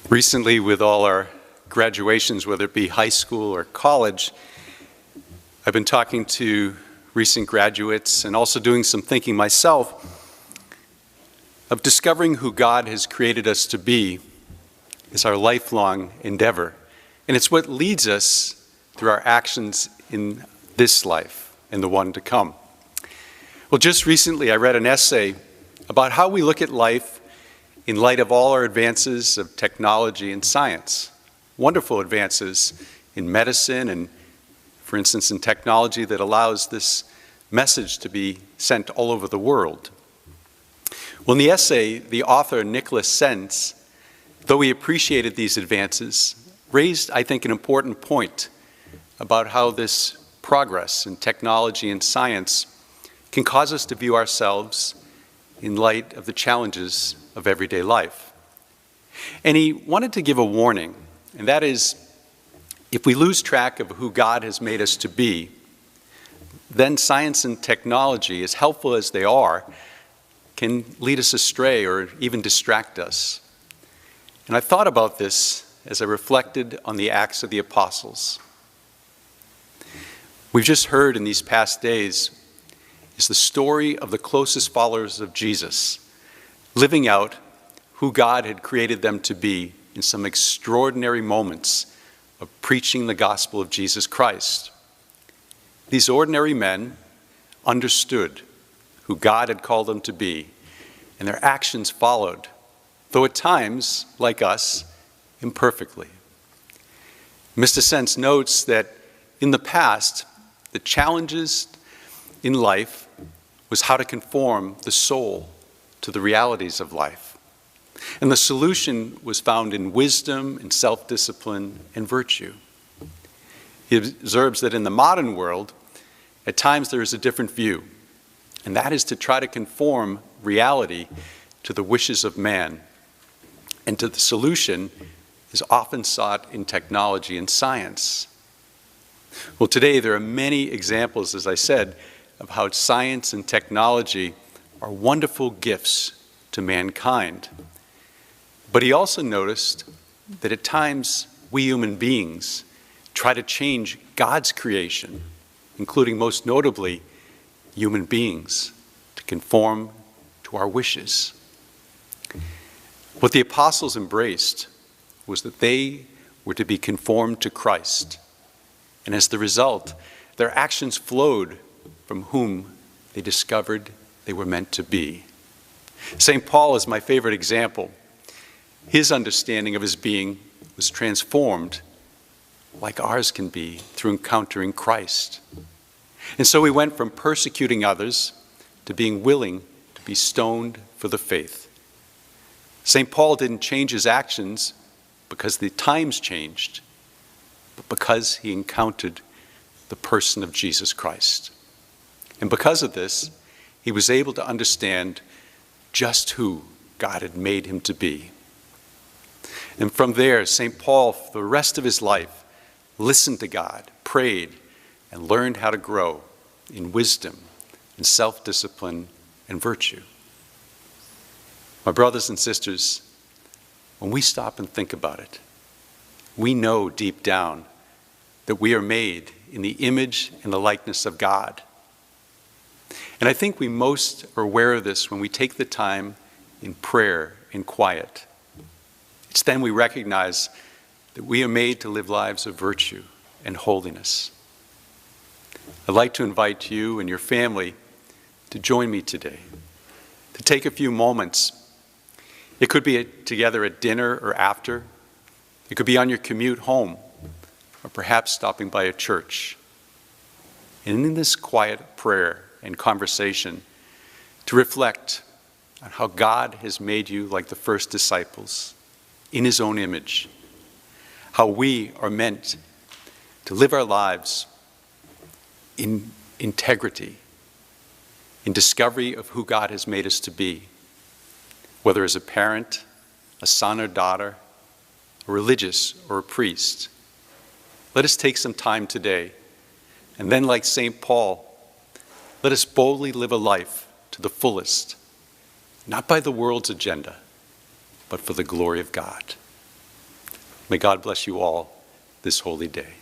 Recently, with all our graduations, whether it be high school or college, I've been talking to recent graduates and also doing some thinking myself of discovering who God has created us to be is our lifelong endeavor. And it's what leads us through our actions in this life and the one to come. Well, just recently I read an essay about how we look at life in light of all our advances of technology and science. Wonderful advances in medicine and, for instance, in technology that allows this message to be sent all over the world. Well, in the essay, the author, Nicholas Senz, though he appreciated these advances, raised, I think, an important point about how this progress in technology and science can cause us to view ourselves in light of the challenges of everyday life. And he wanted to give a warning, and that is, if we lose track of who God has made us to be, then science and technology, as helpful as they are, can lead us astray or even distract us. And I thought about this as I reflected on the Acts of the Apostles. We've just heard in these past days is the story of the closest followers of Jesus, living out who God had created them to be in some extraordinary moments of preaching the gospel of Jesus Christ. These ordinary men understood who God had called them to be, and their actions followed, though at times, like us, imperfectly. Mr. Senz notes that in the past, the challenges in life was how to conform the soul to the realities of life. And the solution was found in wisdom and self-discipline and virtue. He observes that in the modern world, at times there is a different view, and that is to try to conform reality to the wishes of man. And to the solution is often sought in technology and science. Well, today there are many examples, as I said, of how science and technology are wonderful gifts to mankind. But he also noticed that at times we human beings try to change God's creation, including most notably human beings, to conform to our wishes. What the apostles embraced was that they were to be conformed to Christ. And as the result, their actions flowed from whom they discovered they were meant to be. St. Paul is my favorite example. His understanding of his being was transformed, like ours can be, through encountering Christ. And so he went from persecuting others to being willing to be stoned for the faith. St. Paul didn't change his actions because the times changed, but because he encountered the person of Jesus Christ. And because of this, he was able to understand just who God had made him to be. And from there, St. Paul, for the rest of his life, listened to God, prayed, and learned how to grow in wisdom, in self-discipline, and virtue. My brothers and sisters, when we stop and think about it, we know deep down that we are made in the image and the likeness of God. And I think we most are aware of this when we take the time in prayer and quiet. It's then we recognize that we are made to live lives of virtue and holiness. I'd like to invite you and your family to join me today, to take a few moments. It could be together at dinner or after. It could be on your commute home, or perhaps stopping by a church. And in this quiet prayer and conversation, to reflect on how God has made you like the first disciples, in his own image, how we are meant to live our lives in integrity, in discovery of who God has made us to be, whether as a parent, a son or daughter, a religious or a priest. Let us take some time today, and then like St. Paul, let us boldly live a life to the fullest, not by the world's agenda, but for the glory of God. May God bless you all this holy day.